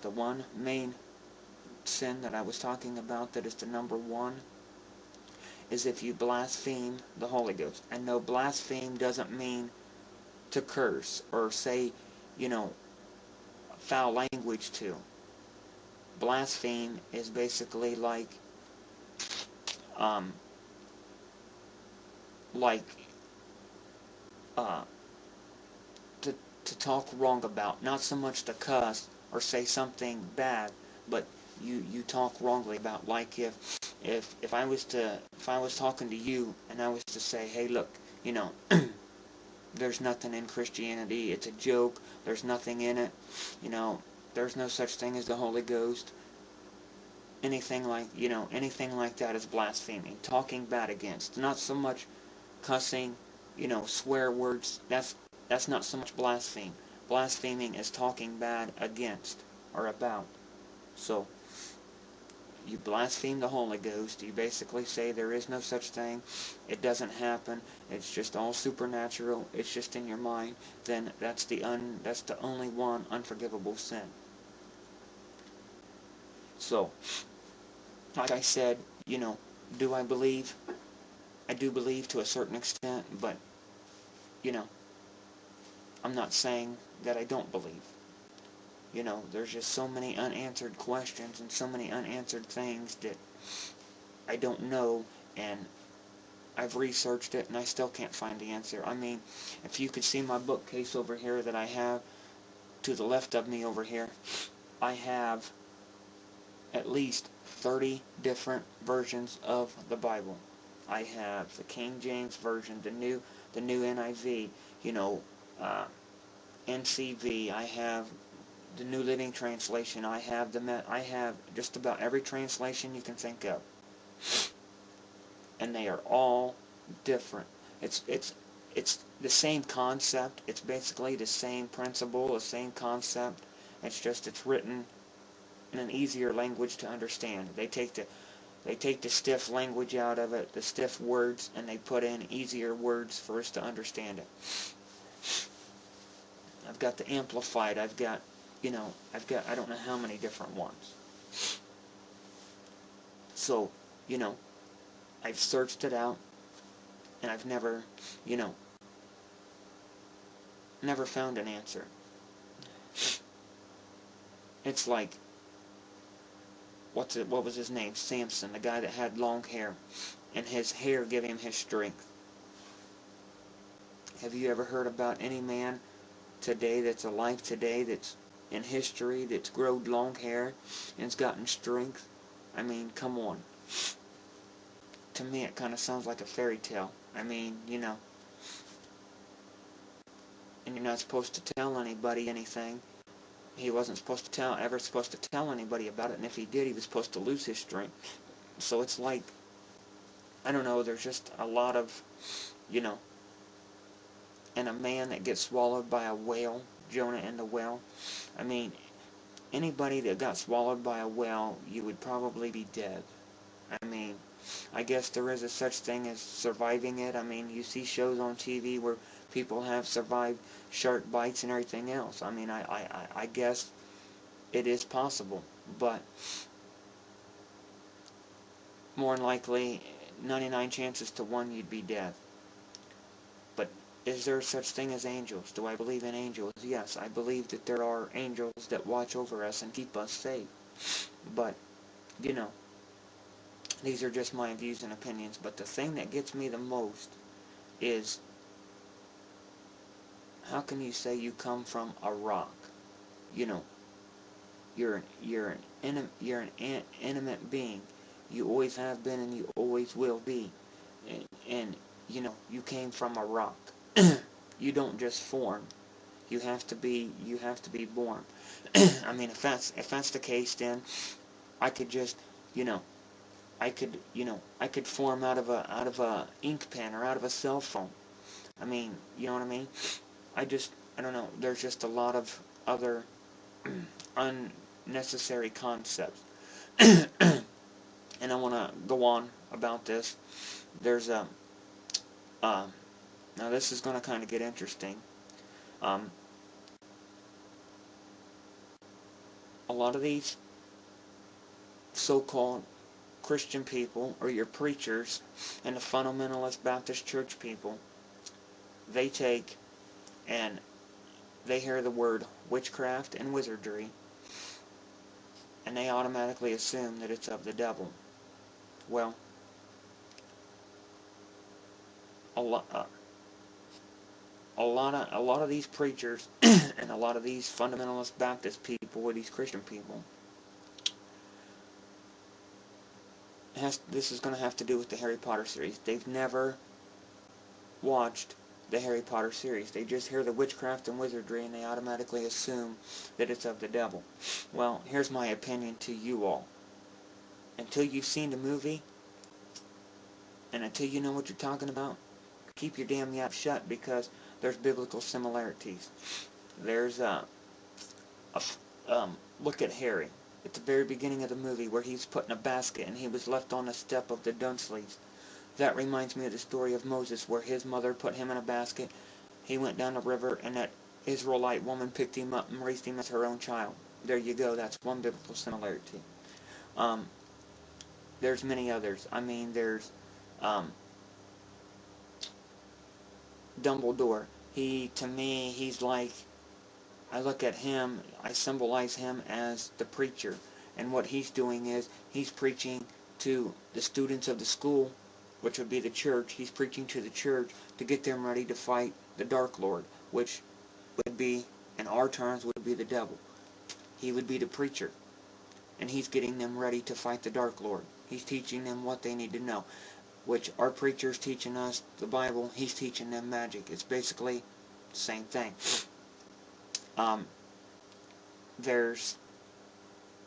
the one main sin that I was talking about that is the number one is if you blaspheme the Holy Ghost. And no, blaspheme doesn't mean to curse or say, foul language to. Blaspheme is basically um, like uh, to talk wrong about, not so much to cuss or say something bad, but you talk wrongly about. Like if I was talking to you and I was to say, hey, look, there's nothing in Christianity, it's a joke, there's nothing in it, there's no such thing as the Holy Ghost. Anything like that is blaspheming, talking bad against. Not so much cussing, swear words. That's not so much blaspheme. Blaspheming is talking bad against or about. So you blaspheme the Holy Ghost. You basically say there is no such thing. It doesn't happen. It's just all supernatural. It's just in your mind. Then that's the only one unforgivable sin. So, like I said, do I believe? I do believe to a certain extent, but, I'm not saying that I don't believe. There's just so many unanswered questions and so many unanswered things that I don't know, and I've researched it and I still can't find the answer. I mean, if you could see my bookcase over here that I have to the left of me over here, I have at least 30 different versions of the Bible. I have the King James Version, the new NIV, NCV. I have the New Living Translation. I have just about every translation you can think of, and they are all different. It's the same concept. It's basically the same principle, the same concept. It's written in an easier language to understand. They take the stiff language out of it, the stiff words, and they put in easier words for us to understand it. I've got the Amplified. I've got I don't know how many different ones. So, I've searched it out, and I've never found an answer. It's like, what was his name? Samson, the guy that had long hair, and his hair gave him his strength. Have you ever heard about any man today that's alive today, that's in history, that's growed long hair and has gotten strength? I mean, come on. To me, it kind of sounds like a fairy tale. I mean, and you're not supposed to tell anybody anything. He wasn't ever supposed to tell anybody about it, and if he did, he was supposed to lose his strength. So it's like, I don't know, there's just a lot of, and a man that gets swallowed by a whale, Jonah and the whale. I mean, anybody that got swallowed by a whale, you would probably be dead. I mean, I guess there is a such thing as surviving it. I mean, you see shows on TV where people have survived shark bites and everything else. I mean, I guess it is possible, but more than likely, 99 chances to 1 you'd be dead. But is there such thing as angels? Do I believe in angels? Yes, I believe that there are angels that watch over us and keep us safe. But, these are just my views and opinions. But the thing that gets me the most is, how can you say you come from a rock? You're an intimate being. You always have been and you always will be. And you came from a rock. You don't just form. You have to be born. I mean, if that's the case, then I could just, I could form out of a ink pen or out of a cell phone. I mean, you know what I mean? I don't know. There's just a lot of other unnecessary concepts. And I want to go on about this. There's now this is going to kind of get interesting. a lot of these so-called Christian people, or your preachers, and the fundamentalist Baptist church people, they take and they hear the word witchcraft and wizardry, and they automatically assume that it's of the devil. Well, a lot of these preachers and a lot of these fundamentalist Baptist people, or these Christian people, this is going to have to do with the Harry Potter series. They've never watched the Harry Potter series. They just hear the witchcraft and wizardry and they automatically assume that it's of the devil. Well, here's my opinion to you all. Until you've seen the movie, and until you know what you're talking about, keep your damn yap shut, because there's biblical similarities. There's look at Harry at the very beginning of the movie where he's put in a basket and he was left on the step of the Dursleys. That reminds me of the story of Moses, where his mother put him in a basket. He went down the river, and that Israelite woman picked him up and raised him as her own child. There you go. That's one biblical similarity. There's many others. I mean, there's Dumbledore. To me, he's like, I look at him, I symbolize him as the preacher. And what he's doing is, he's preaching to the students of the school, which would be the church. He's preaching to the church to get them ready to fight the Dark Lord, which would be, in our terms, would be the devil. He would be the preacher. And he's getting them ready to fight the Dark Lord. He's teaching them what they need to know. Which our preacher's teaching us the Bible, he's teaching them magic. It's basically the same thing. There's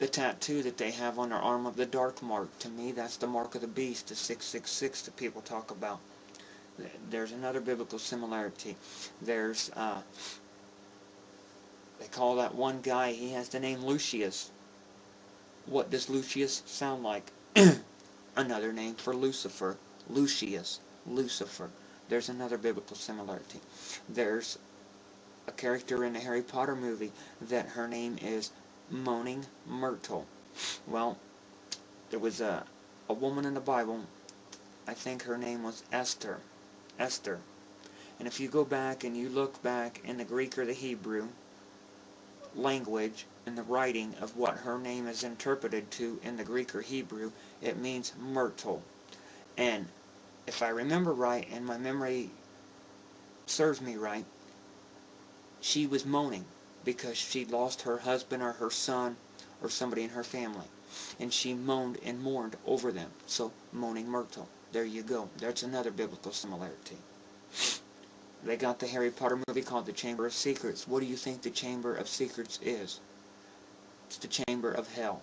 the tattoo that they have on their arm of the dark mark. To me, that's the mark of the beast, the 666 that people talk about. There's another biblical similarity. There's, they call that one guy, he has the name Lucius. What does Lucius sound like? Another name for Lucifer. Lucius. Lucifer. There's another biblical similarity. There's a character in the Harry Potter movie that her name is Moaning Myrtle. Well, there was a woman in the Bible, I think her name was Esther. Esther. And if you go back and you look back in the Greek or the Hebrew language, in the writing of what her name is interpreted to in the Greek or Hebrew, it means myrtle. And if I remember right, and my memory serves me right, she was moaning because she lost her husband or her son or somebody in her family. And she moaned and mourned over them. So, Moaning Myrtle. There you go. That's another biblical similarity. They got the Harry Potter movie called The Chamber of Secrets. What do you think the Chamber of Secrets is? It's the chamber of hell.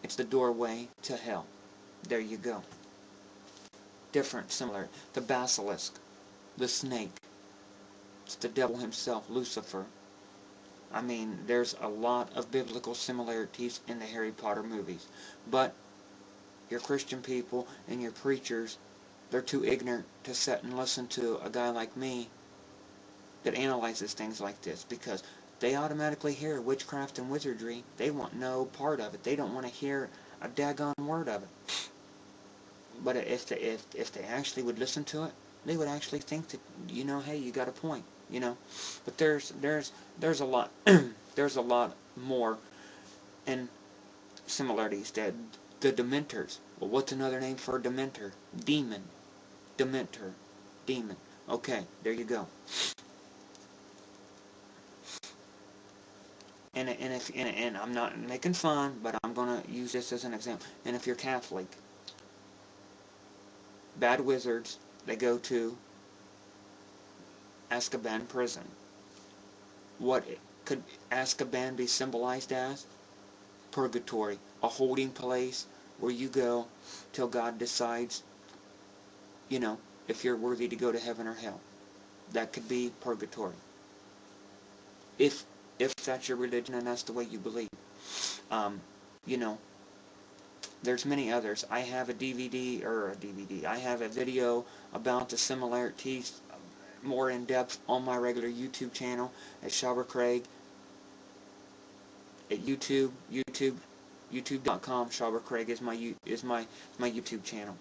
It's the doorway to hell. There you go. Different, similar. The basilisk. The snake. It's the devil himself, Lucifer. I mean, there's a lot of biblical similarities in the Harry Potter movies. But your Christian people and your preachers, they're too ignorant to sit and listen to a guy like me that analyzes things like this, because they automatically hear witchcraft and wizardry. They want no part of it. They don't want to hear a daggone word of it. But if they actually would listen to it, they would actually think that, you know, hey, you got a point, you know. But there's a lot there's a lot more in similarities. The Dementors. Well, what's another name for a Dementor? Demon. Dementor. Demon. Okay, there you go. And I'm not making fun, but I'm gonna use this as an example. And if you're Catholic, bad wizards, they go to Azkaban prison. What could Azkaban be symbolized as? Purgatory, a holding place where you go till God decides, you know, if you're worthy to go to heaven or hell. That could be purgatory. If that's your religion and that's the way you believe. You know, there's many others. I have a DVD, I have a video about the similarities more in depth on my regular YouTube channel at Shabba Craig. at YouTube. YouTube.com. Shawber Craig is my YouTube channel.